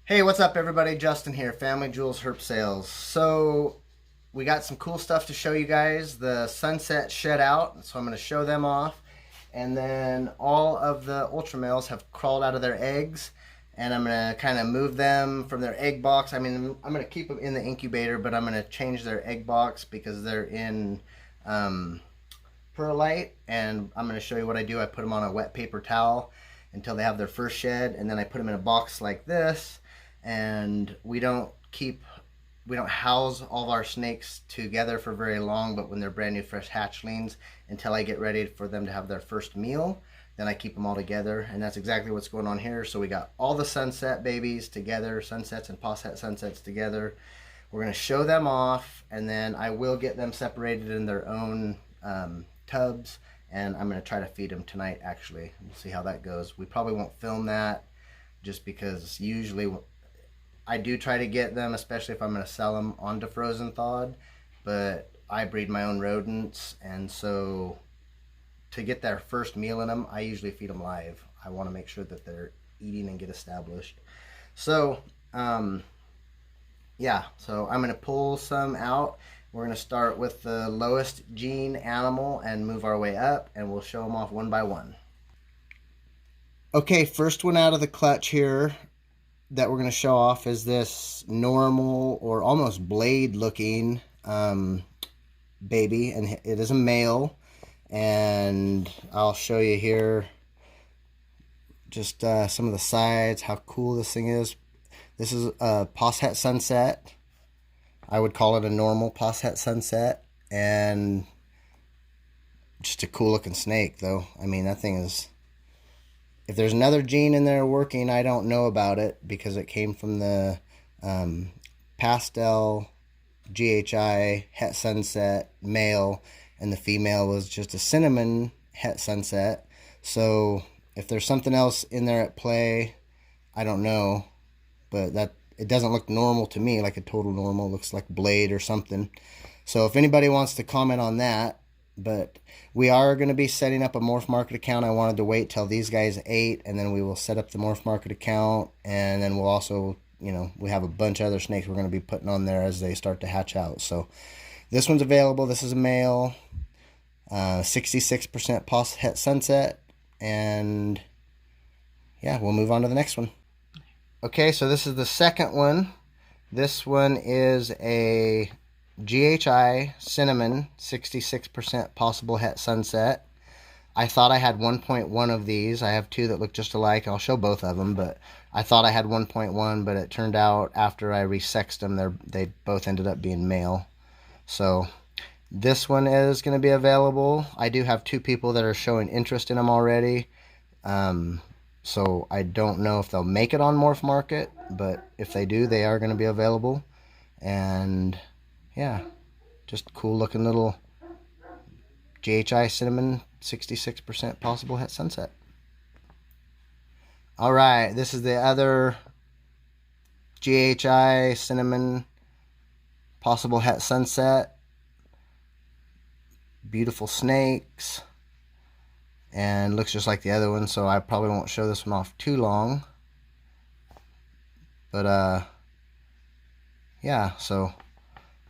Hey, what's up, everybody? Justin here, Family Jewels Herp Sales. So, we got some cool stuff to show you guys. The sunset shed out, so I'm going to show them off. And then all of the ultra males have crawled out of their eggs, and I'm going to kind of move them from their egg box. I mean, I'm going to keep them in the incubator, but I'm going to change their egg box because they're in perlite. And I'm going to show you what I do. I put them on a wet paper towel until they have their first shed, and then I put them in a box like this. And we don't house all of our snakes together for very long, but when they're brand new fresh hatchlings, until I get ready for them to have their first meal, then I keep them all together. And that's exactly what's going on here. So we got all the sunset babies together, sunsets and posset sunsets together. We're going to show them off, and then I will get them separated in their own tubs, and I'm going to try to feed them tonight. Actually, we'll see how that goes. We probably won't film that just because usually I do try to get them, especially if I'm going to sell them, onto frozen thawed, but I breed my own rodents, and so to get their first meal in them, I usually feed them live. I want to make sure that they're eating and get established. So, yeah, so I'm going to pull some out. We're going to start with the lowest gene animal and move our way up, and we'll show them off one by one. Okay, first one out of the clutch here that we're going to show off is this normal or almost blade looking baby, and it is a male. And I'll show you here just some of the sides, how cool this thing is. This is a Posset Sunset. I would call it a normal Posset Sunset, and just a cool looking snake though. I mean, that thing is, if there's another gene in there working, I don't know about it because it came from the pastel GHI Het Sunset male, and the female was just a cinnamon Het Sunset. So if there's something else in there at play, I don't know, but that it doesn't look normal to me, like a total normal. It looks like blade or something. So if anybody wants to comment on that, but we are going to be setting up a Morph Market account. I wanted to wait till these guys ate, and then we will set up the Morph Market account, and then we'll also, we have a bunch of other snakes we're going to be putting on there as they start to hatch out. So this one's available. This is a male, 66% Pos Het Sunset, and yeah, we'll move on to the next one. Okay, so this is the second one. This one is a GHI Cinnamon, 66% possible Het Sunset. I thought I had 1.1 of these. I have two that look just alike. I'll show both of them, but I thought I had 1.1, but it turned out after I resexed them, they both ended up being male. So this one is going to be available. I do have two people that are showing interest in them already. So I don't know if they'll make it on Morph Market, but if they do, they are going to be available. And yeah, just cool looking little GHI Cinnamon, 66% possible Het Sunset. All right, this is the other GHI Cinnamon possible Het Sunset. Beautiful snakes, and looks just like the other one, so I probably won't show this one off too long. But yeah, so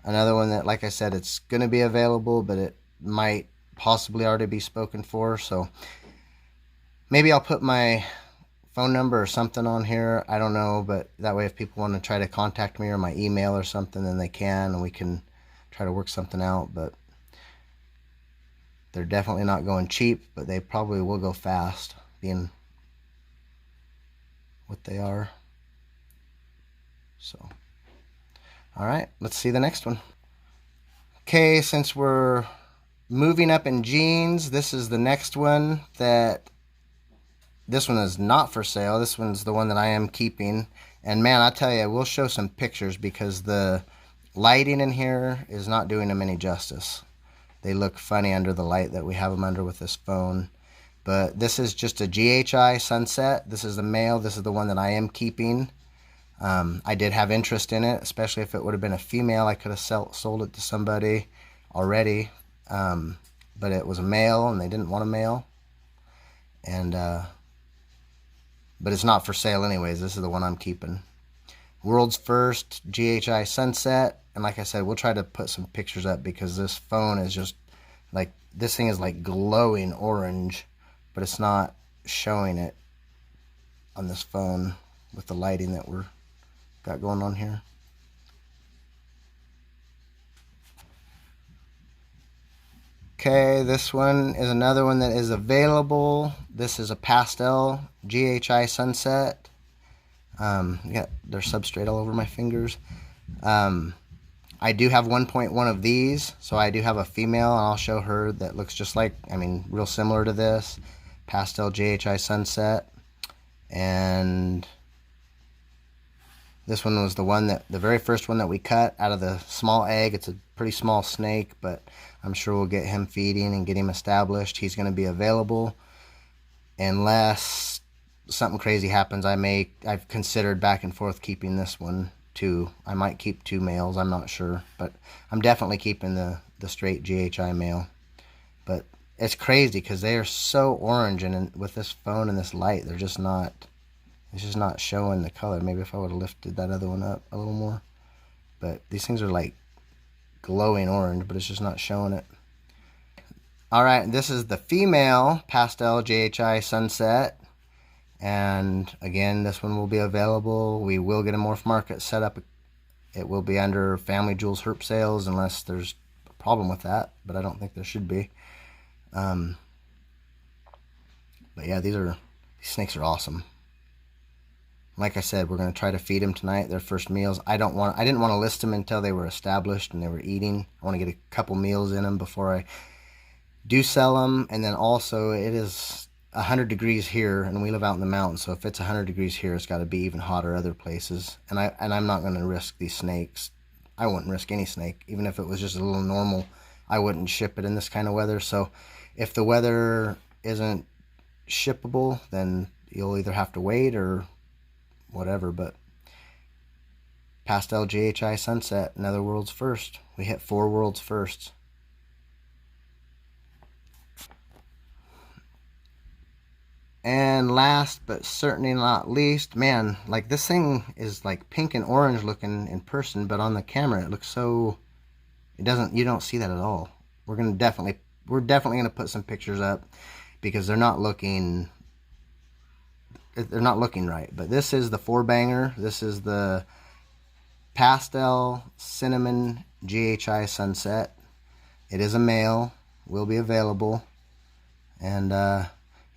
another one that, like I said, it's going to be available, but it might possibly already be spoken for. So maybe I'll put my phone number or something on here. I don't know, but that way if people want to try to contact me or my email or something, then they can, and we can try to work something out. But they're definitely not going cheap, but they probably will go fast, being what they are. So, all right, let's see the next one. Okay, since we're moving up in genes, this is the next one this one is not for sale. This one's the one that I am keeping. And man, I tell you, we'll show some pictures because the lighting in here is not doing them any justice. They look funny under the light that we have them under with this phone. But this is just a GHI Sunset. This is the male. This is the one that I am keeping. I did have interest in it, especially if it would have been a female. I could have sold it to somebody already. But it was a male, and they didn't want a male. And but it's not for sale anyways. This is the one I'm keeping. World's first GHI Sunset. And like I said, we'll try to put some pictures up because this phone is just like, this thing is like glowing orange, but it's not showing it on this phone with the lighting that we're got going on here. Okay, this one is another one that is available. This is a pastel GHI Sunset. Got their substrate all over my fingers. I do have 1.1 of these, so I do have a female, and I'll show her that looks just like, I mean, real similar to this. Pastel GHI Sunset. And this one was the one that, the very first one that we cut out of the small egg. It's a pretty small snake, but I'm sure we'll get him feeding and get him established. He's going to be available unless something crazy happens. I've considered back and forth keeping this one too. I might keep 2 males, I'm not sure, but I'm definitely keeping the straight GHI male. But it's crazy because they are so orange, and with this phone and this light, they're just not, it's just not showing the color. Maybe if I would have lifted that other one up a little more. But these things are like glowing orange, but it's just not showing it. Alright, this is the female pastel GHI Sunset. And again, this one will be available. We will get a Morph Market set up. It will be under Family Jewels Herp Sales unless there's a problem with that, but I don't think there should be. But yeah, these snakes are awesome. Like I said, we're going to try to feed them tonight, their first meals. I didn't want to list them until they were established and they were eating. I want to get a couple meals in them before I do sell them. And then also, it is 100 degrees here, and we live out in the mountains, so if it's 100 degrees here, it's got to be even hotter other places. And I'm not going to risk these snakes. I wouldn't risk any snake, even if it was just a little normal. I wouldn't ship it in this kind of weather. So if the weather isn't shippable, then you'll either have to wait or whatever. But pastel GHI Sunset, another world's first. We hit 4 world's firsts. And last but certainly not least, man, like this thing is like pink and orange looking in person, but on the camera it looks so, you don't see that at all. We're definitely going to put some pictures up because they're not looking right. But this is the 4-banger. This is the pastel cinnamon GHI Sunset. It is a male, will be available. And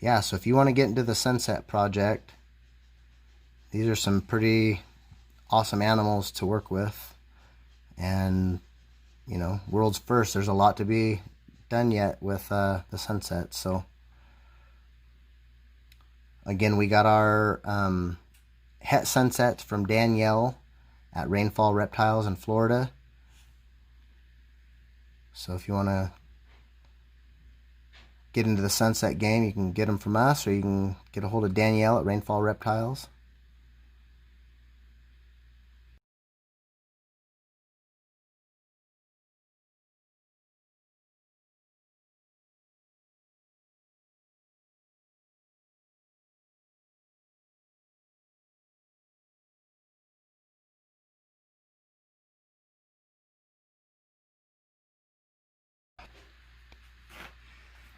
yeah, so if you want to get into the Sunset project, these are some pretty awesome animals to work with. And, you know, world's first. There's a lot to be done yet with the Sunset. So, again, we got our Het Sunsets from Danielle at Rainfall Reptiles in Florida. So if you want to get into the Sunset game, you can get them from us, or you can get a hold of Danielle at Rainfall Reptiles.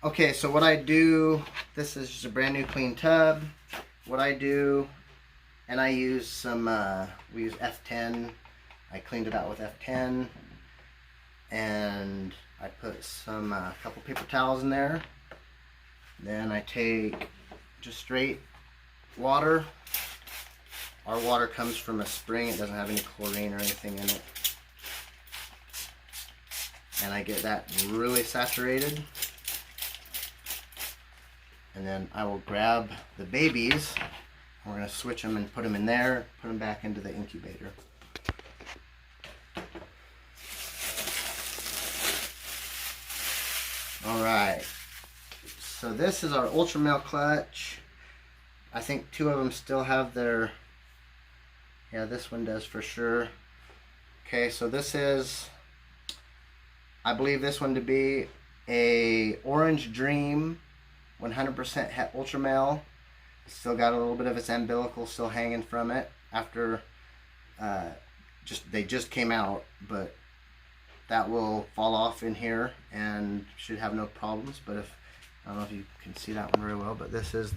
Okay, so what I do, this is just a brand new clean tub. What I do, and I use some, we use F10. I cleaned it out with F10. And I put some, couple paper towels in there. Then I take just straight water. Our water comes from a spring. It doesn't have any chlorine or anything in it. And I get that really saturated. And then I will grab the babies. We're going to switch them and put them in there, put them back into the incubator. Alright, so this is our Ultra Male clutch. I think 2 of them still have their, yeah, this one does for sure. Okay, so this is, I believe this one to be a Orange Dream 100% Het Ultra Male. Still got a little bit of its umbilical still hanging from it after they just came out, but that will fall off in here and should have no problems. But I don't know if you can see that one very well, but this is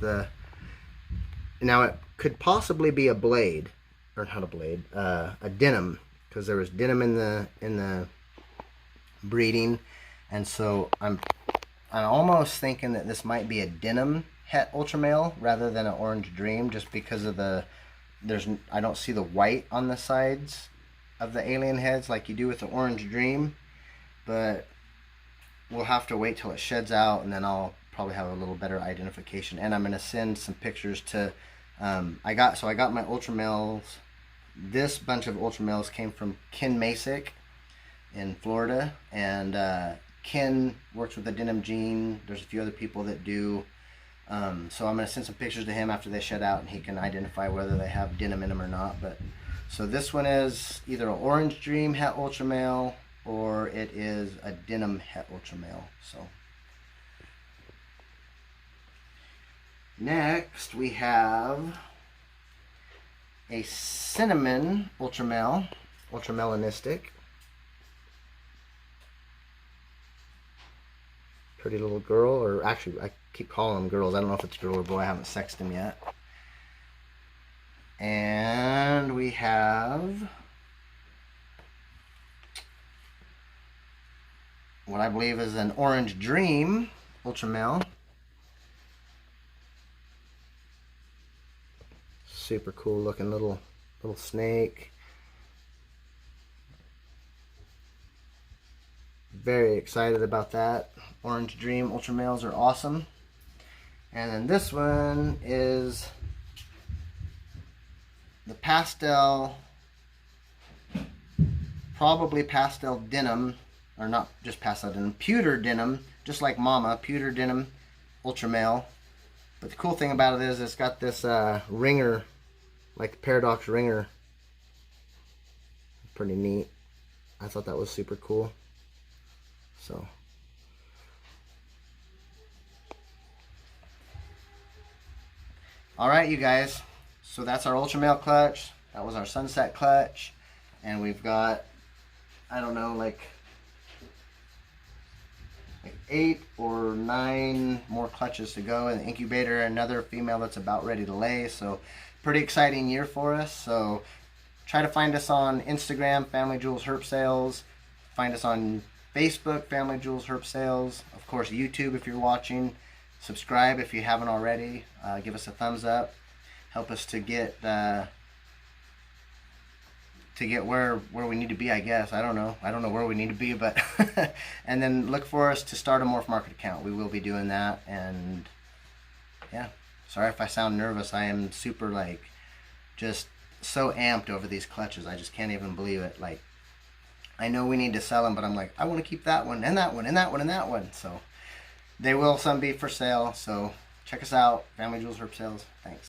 now it could possibly be a blade, or not a blade, a denim, because there was denim in the breeding, and so I'm almost thinking that this might be a denim het ultra male rather than an orange dream, just because of I don't see the white on the sides of the alien heads like you do with the orange dream, but we'll have to wait till it sheds out, and then I'll probably have a little better identification. And I'm going to send some pictures to I got my ultra males. This bunch of ultra males came from Ken Masick in Florida, and Ken works with the denim gene. There's a few other people that do, so I'm going to send some pictures to him after they shed out, and he can identify whether they have denim in them or not. But so this one is either an orange dream het ultra male, or it is a denim het ultra male. So next we have a cinnamon ultra male, ultramelanistic. Pretty little girl, or actually I keep calling them girls. I don't know if it's a girl or boy. I haven't sexed them yet. And we have what I believe is an orange dream ultra male. Super cool looking little snake. Very excited about that. Orange dream ultra males are awesome. And then this one is the pastel, probably pastel denim, or not just pastel denim, pewter denim, just like Mama, pewter denim ultra male. But the cool thing about it is it's got this ringer, like the Paradox ringer. Pretty neat. I thought that was super cool. So alright, you guys, so that's our ultra male clutch. That was our sunset clutch, and we've got, I don't know, like 8 or 9 more clutches to go in the incubator. Another female that's about ready to lay. So pretty exciting year for us. So try to find us on Instagram, Family Jewels Herp Sales. Find us on Facebook, Family Jewels Herp Sales. Of course, YouTube if you're watching. Subscribe if you haven't already. Give us a thumbs up. Help us to get where we need to be, I guess. I don't know where we need to be, but and then look for us to start a Morph Market account. We will be doing that. And yeah, sorry if I sound nervous. I am super, like, just so amped over these clutches. I just can't even believe it. Like, I know we need to sell them, but I'm like, I want to keep that one and that one and that one and that one. So they will some be for sale. So check us out, Family Jewels Herp Sales. Thanks.